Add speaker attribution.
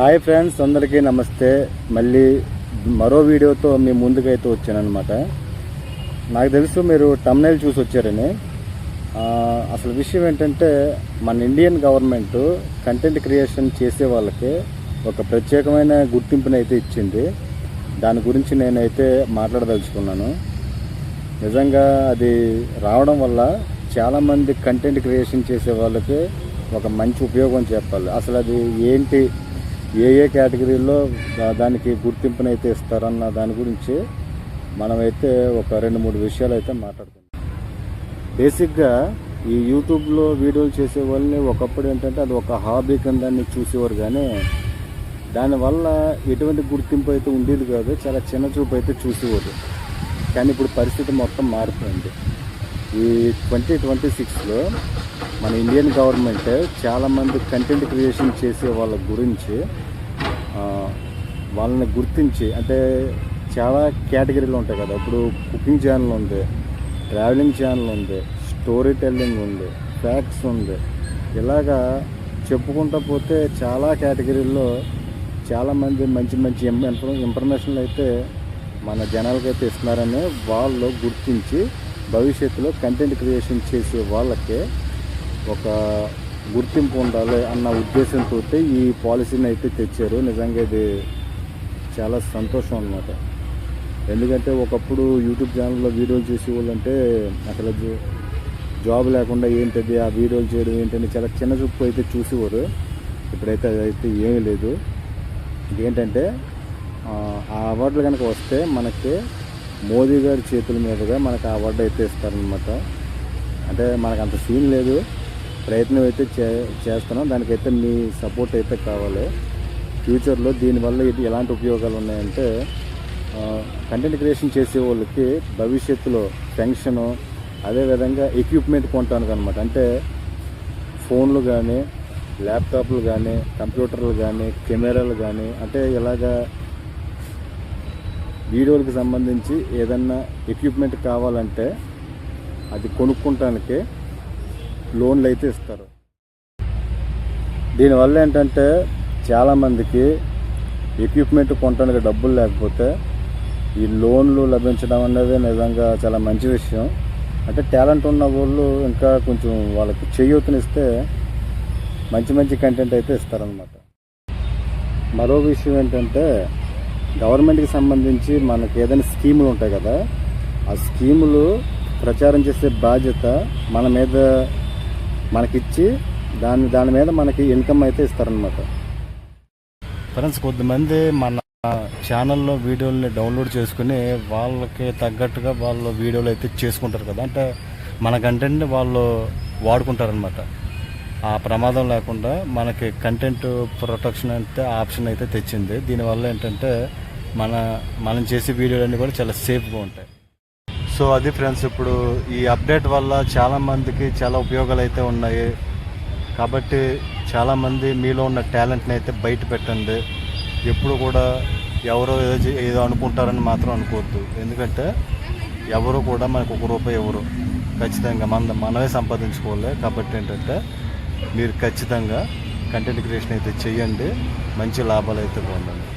Speaker 1: Hi friends, అందరికీ నమస్తే. మళ్ళీ మరో వీడియోతో మీ ముందుకైతే వచ్చానమాట. నాకు తెలుసు మీరు తమ్నైల్ చూసి వచ్చారని. అసలు విషయం ఏంటంటే, మన ఇండియన్ గవర్నమెంట్ కంటెంట్ క్రియేషన్ చేసే వాళ్ళకి ఒక ప్రత్యేకమైన గుర్తింపుని అయితే ఇచ్చింది. దాని గురించి నేనైతే మాట్లాడదలుచుకున్నాను. నిజంగా అది రావడం వల్ల చాలామంది కంటెంట్ క్రియేషన్ చేసే వాళ్ళకి ఒక మంచి ఉపయోగం చెప్పాలి. అసలు అది ఏంటి, ఏ కేటగిరీలో దానికి గుర్తింపునైతే ఇస్తారన్న దాని గురించి మనమైతే ఒక 2-3 విషయాలు అయితే మాట్లాడుకుందాం. బేసిక్గా ఈ యూట్యూబ్లో వీడియోలు చేసే వాళ్ళని ఒకప్పుడు ఏంటంటే అది ఒక హాబీ కింద చూసేవారు, కానీ దానివల్ల ఎటువంటి గుర్తింపు అయితే ఉండేది కాదు. చాలా చిన్న చూపు అయితే చూసేవారు. కానీ ఇప్పుడు పరిస్థితి మొత్తం మారిపోయింది. ఈ 2026లో మన ఇండియన్ గవర్నమెంట్ చాలామంది కంటెంట్ క్రియేషన్ చేసే వాళ్ళ గురించి వాళ్ళని గుర్తించి, అంటే చాలా కేటగిరీలు ఉంటాయి కదా. ఇప్పుడు కుకింగ్ ఛానల్ ఉంది, ట్రావెలింగ్ ఛానల్ ఉంది, స్టోరీ టెల్లింగ్ ఉంది, ఫ్యాక్ట్స్ ఉంది. ఇలాగా చెప్పుకుంటూ పోతే చాలా కేటగిరీల్లో చాలామంది మంచి మంచి ఇన్ఫర్మేషన్లు అయితే మన జనాలకైతే ఇస్తున్నారని వాళ్ళు గుర్తించి భవిష్యత్తులో కంటెంట్ క్రియేషన్ చేసే వాళ్ళకి ఒక గుర్తింపు ఉండాలి అన్న ఉద్దేశంతో ఈ పాలసీని అయితే తెచ్చారు. నిజంగా ఇది చాలా సంతోషం అన్నమాట. ఎందుకంటే ఒకప్పుడు యూట్యూబ్ ఛానల్లో వీడియోలు చేసేవాళ్ళు అంటే అసలు జాబ్ లేకుండా ఏంటది ఆ వీడియోలు చేయడం ఏంటని చాలా చిన్న చూపు అయితే చూసేవారు. ఇప్పుడైతే అదైతే ఏమీ లేదు. ఇదేంటంటే ఆ అవార్డులు కనుక వస్తే మనకి మోదీ గారి చేతుల మీదుగా మనకు ఆ అవార్డు అయితే ఇస్తారనమాట. అంటే మనకు అంత సీన్ లేదు, ప్రయత్నం అయితే చేస్తున్నాం. దానికైతే మీ సపోర్ట్ అయితే కావాలి. ఫ్యూచర్లో దీనివల్ల ఇది ఎలాంటి ఉపయోగాలు ఉన్నాయంటే, కంటెంట్ క్రియేషన్ చేసే వాళ్ళకి భవిష్యత్తులో పెన్షను, అదేవిధంగా ఎక్విప్మెంట్ కొనడానికి అనమాట. అంటే ఫోన్లు కానీ, ల్యాప్టాప్లు కానీ, కంప్యూటర్లు కానీ, కెమెరాలు కానీ, అంటే ఇలాగా వీడియోలకు సంబంధించి ఏదన్నా ఎక్విప్మెంట్ కావాలంటే అది కొనుక్కోవటానికి లోన్లు అయితే ఇస్తారు. దీనివల్ల ఏంటంటే చాలామందికి ఎక్విప్మెంట్ కొనడానికి డబ్బులు లేకపోతే ఈ లోన్లు లభించడం అనేది నిజంగా చాలా మంచి విషయం. అంటే టాలెంట్ ఉన్న వాళ్ళు ఇంకా కొంచెం వాళ్ళకి చేయూతనిస్తే మంచి మంచి కంటెంట్ అయితే ఇస్తారనమాట. మరో విషయం ఏంటంటే, గవర్నమెంట్కి సంబంధించి మనకి ఏదైనా స్కీములు ఉంటాయి కదా, ఆ స్కీములు ప్రచారం చేసే బాధ్యత మన మీద మనకిచ్చి దాని మీద మనకి ఇన్కమ్ అయితే ఇస్తారనమాట. ఫ్రెండ్స్, కొద్దిమంది మన ఛానల్లో వీడియోల్ని డౌన్లోడ్ చేసుకుని వాళ్ళకి తగ్గట్టుగా వాళ్ళు వీడియోలు అయితే చేసుకుంటారు కదా. అంటే మన కంటెంట్ని వాళ్ళు వాడుకుంటారనమాట. ఆ ప్రమాదం లేకుండా మనకి కంటెంట్ ప్రొటెక్షన్ అయితే ఆప్షన్ అయితే తెచ్చింది. దీనివల్ల ఏంటంటే మనం చేసే వీడియోలన్నీ కూడా చాలా సేఫ్గా ఉంటాయి. సో అది ఫ్రెండ్స్, ఇప్పుడు ఈ అప్డేట్ వల్ల చాలామందికి చాలా ఉపయోగాలు అయితే ఉన్నాయి. కాబట్టి చాలామంది మీలో ఉన్న టాలెంట్ని అయితే బయట పెట్టండి. ఎప్పుడు కూడా ఎవరో ఏదో అనుకుంటారని మాత్రం అనుకోవద్దు. ఎందుకంటే ఎవరు కూడా మనకు ₹1 ఎవరు, ఖచ్చితంగా మనమే సంపాదించుకోవాలి. కాబట్టి ఏంటంటే మీరు ఖచ్చితంగా కంటెంట్ క్రియేషన్ అయితే చేయండి, మంచి లాభాలు అయితే పొందండి.